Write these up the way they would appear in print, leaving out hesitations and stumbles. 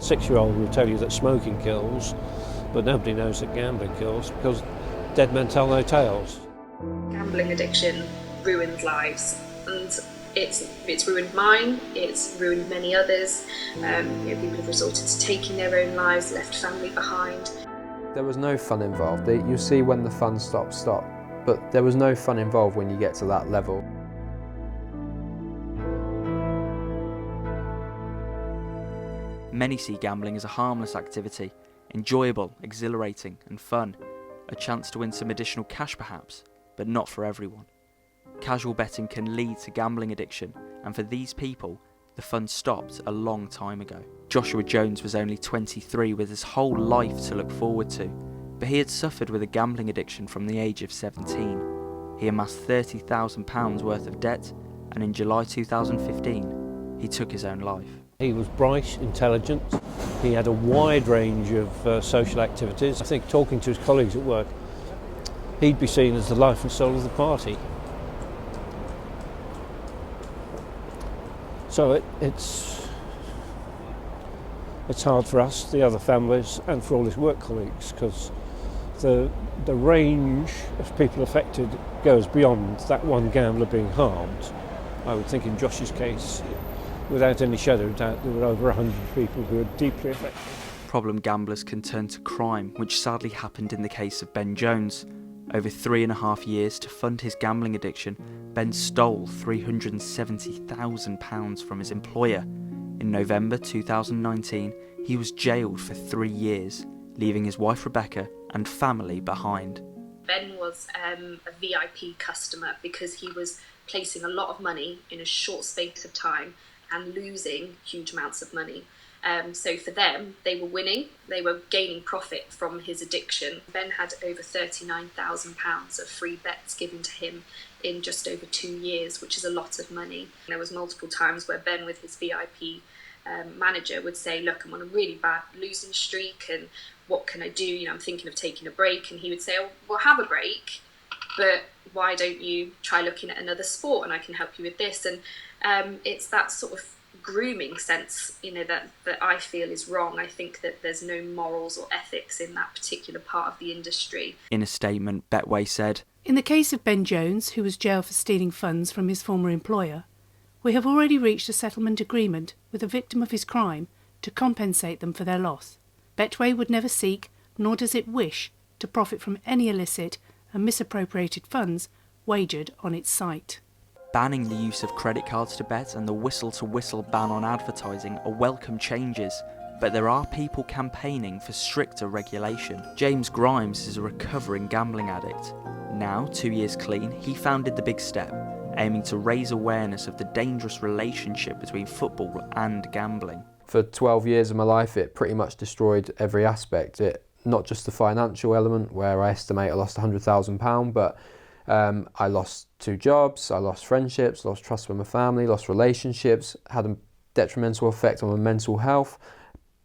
6-year-old will tell you that smoking kills, but nobody knows that gambling kills because dead men tell no tales. Gambling addiction ruins lives, and it's ruined mine, it's ruined many others. People have resorted to taking their own lives, left family behind. There was no fun involved. You see when the fun stops, but there was no fun involved when you get to that level. Many see gambling as a harmless activity, enjoyable, exhilarating and fun. A chance to win some additional cash perhaps, but not for everyone. Casual betting can lead to gambling addiction, and for these people, the fun stopped a long time ago. Joshua Jones was only 23 with his whole life to look forward to, but he had suffered with a gambling addiction from the age of 17. He amassed £30,000 worth of debt, and in July 2015, he took his own life. He was bright, intelligent, he had a wide range of social activities. I think talking to his colleagues at work, he'd be seen as the life and soul of the party. So it's hard for us, the other families, and for all his work colleagues, because the range of people affected goes beyond that one gambler being harmed. I would think in Josh's case, without any shadow of doubt, there were over 100 people who were deeply affected. Problem gamblers can turn to crime, which sadly happened in the case of Ben Jones. Over 3.5 years to fund his gambling addiction, Ben stole £370,000 from his employer. In November 2019, he was jailed for 3 years, leaving his wife Rebecca and family behind. Ben was a VIP customer because he was placing a lot of money in a short space of time and losing huge amounts of money. So for them, they were winning, they were gaining profit from his addiction. Ben had over £39,000 of free bets given to him in just over 2 years, which is a lot of money. There was multiple times where Ben with his VIP manager would say, look, I'm on a really bad losing streak and what can I do? I'm thinking of taking a break. And he would say, oh, well, have a break, but why don't you try looking at another sport and I can help you with this? And it's that sort of grooming sense, that I feel is wrong. I think that there's no morals or ethics in that particular part of the industry. In a statement, Betway said, "In the case of Ben Jones, who was jailed for stealing funds from his former employer, we have already reached a settlement agreement with the victim of his crime to compensate them for their loss. Betway would never seek, nor does it wish, to profit from any illicit and misappropriated funds wagered on its site." Banning the use of credit cards to bet and the whistle-to-whistle ban on advertising are welcome changes, but there are people campaigning for stricter regulation. James Grimes is a recovering gambling addict. Now, 2 years clean, he founded The Big Step, aiming to raise awareness of the dangerous relationship between football and gambling. For 12 years of my life, it pretty much destroyed every aspect. Not just the financial element, where I estimate I lost £100,000, but I lost 2 jobs, I lost friendships, lost trust with my family, lost relationships, had a detrimental effect on my mental health.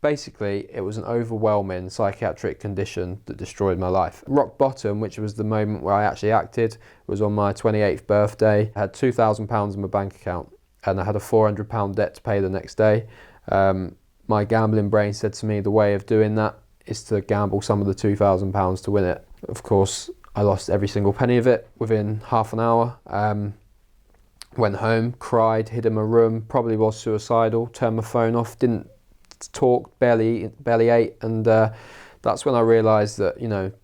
Basically, it was an overwhelming psychiatric condition that destroyed my life. Rock bottom, which was the moment where I actually acted, was on my 28th birthday. I had £2,000 in my bank account and I had a £400 debt to pay the next day. My gambling brain said to me the way of doing that is to gamble some of the £2,000 to win it. Of course, I lost every single penny of it within half an hour. Went home, cried, hid in my room, probably was suicidal, turned my phone off, didn't talk, barely ate, and that's when I realised that,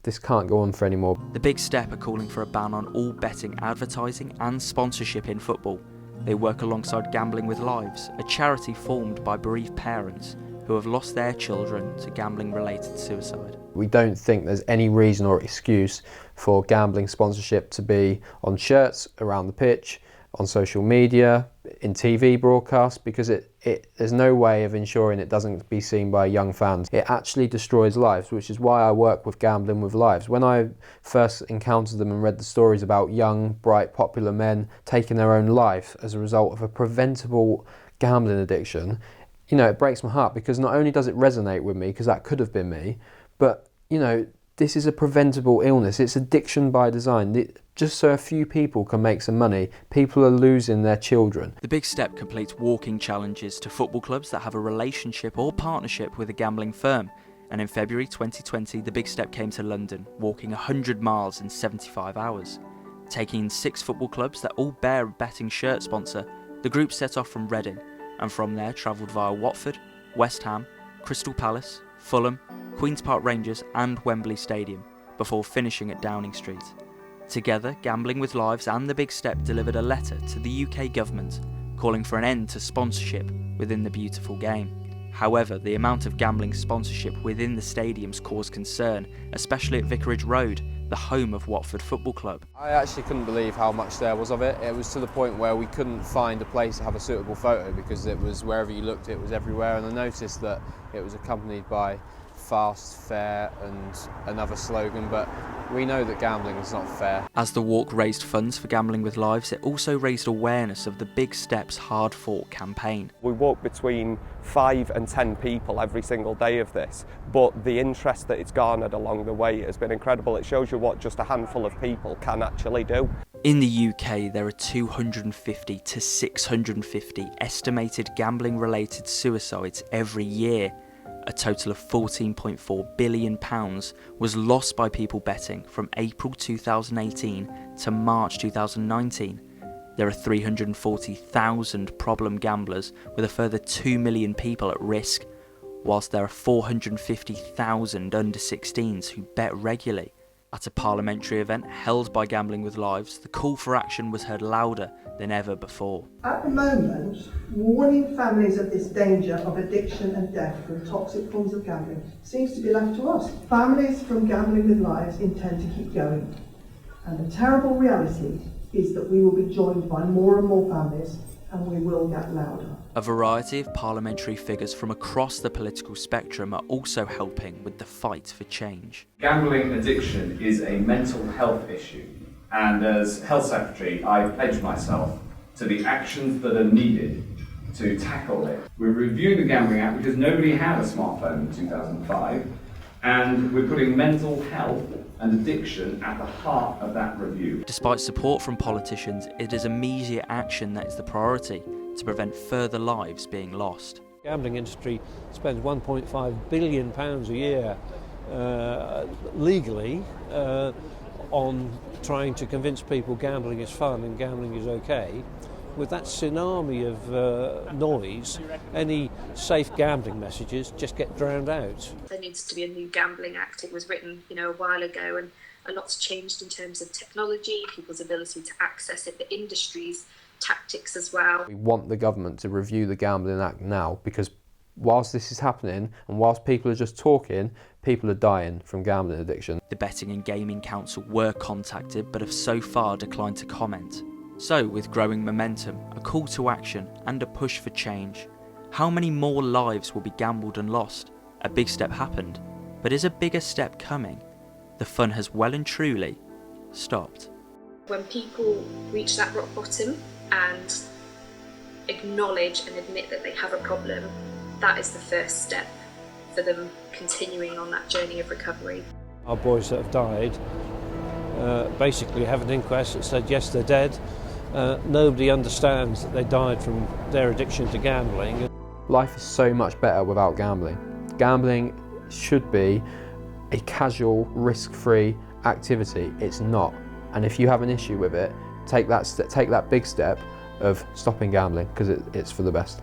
this can't go on for anymore. The Big Step are calling for a ban on all betting, advertising and sponsorship in football. They work alongside Gambling with Lives, a charity formed by bereaved parents who have lost their children to gambling-related suicide. We don't think there's any reason or excuse for gambling sponsorship to be on shirts, around the pitch, on social media, in TV broadcasts, because there's no way of ensuring it doesn't be seen by young fans. It actually destroys lives, which is why I work with Gambling with Lives. When I first encountered them and read the stories about young, bright, popular men taking their own life as a result of a preventable gambling addiction, it breaks my heart, because not only does it resonate with me, because that could have been me, but This is a preventable illness. It's addiction by design. Just so a few people can make some money, people are losing their children. The Big Step completes walking challenges to football clubs that have a relationship or partnership with a gambling firm. And in February 2020, the Big Step came to London, walking 100 miles in 75 hours. Taking in 6 football clubs that all bear a betting shirt sponsor, the group set off from Reading, and from there travelled via Watford, West Ham, Crystal Palace, Fulham, Queen's Park Rangers and Wembley Stadium, before finishing at Downing Street. Together, Gambling with Lives and the Big Step delivered a letter to the UK government calling for an end to sponsorship within the beautiful game. However, the amount of gambling sponsorship within the stadiums caused concern, especially at Vicarage Road, the home of Watford Football Club. I actually couldn't believe how much there was of it. It was to the point where we couldn't find a place to have a suitable photo because it was wherever you looked, it was everywhere. And I noticed that it was accompanied by fast, fair and another slogan, but we know that gambling is not fair. As the walk raised funds for Gambling with Lives, it also raised awareness of the Big Step's Hard Fought campaign. We walk between 5 and 10 people every single day of this, but the interest that it's garnered along the way has been incredible. It shows you what just a handful of people can actually do. In the UK, there are 250 to 650 estimated gambling-related suicides every year. A total of £14.4 billion was lost by people betting from April 2018 to March 2019. There are 340,000 problem gamblers, with a further 2 million people at risk, whilst there are 450,000 under-16s who bet regularly. At a parliamentary event held by Gambling with Lives, the call for action was heard louder than ever before. At the moment, warning families of this danger of addiction and death from toxic forms of gambling seems to be left to us. Families from Gambling with Lives intend to keep going, and the terrible reality is that we will be joined by more and more families, and we will get louder. A variety of parliamentary figures from across the political spectrum are also helping with the fight for change. Gambling addiction is a mental health issue, and as Health Secretary, I pledge myself to the actions that are needed to tackle it. We're reviewing the Gambling Act because nobody had a smartphone in 2005, and we're putting mental health and addiction at the heart of that review. Despite support from politicians, it is immediate action that is the priority to prevent further lives being lost. The gambling industry spends £1.5 billion a year legally on trying to convince people gambling is fun and gambling is okay. With that tsunami of noise, any safe gambling messages just get drowned out. There needs to be a new Gambling Act. It was written, a while ago, and a lot's changed in terms of technology, people's ability to access it, the industry's tactics as well. We want the government to review the Gambling Act now, because whilst this is happening and whilst people are just talking, people are dying from gambling addiction. The Betting and Gaming Council were contacted but have so far declined to comment. So, with growing momentum, a call to action and a push for change, how many more lives will be gambled and lost? A big step happened, but is a bigger step coming? The fun has well and truly stopped. When people reach that rock bottom and acknowledge and admit that they have a problem, that is the first step for them continuing on that journey of recovery. Our boys that have died basically have an inquest that said yes, they're dead. Nobody understands that they died from their addiction to gambling. Life is so much better without gambling. Gambling should be a casual, risk-free activity. It's not. And if you have an issue with it, take that big step of stopping gambling, because it's for the best.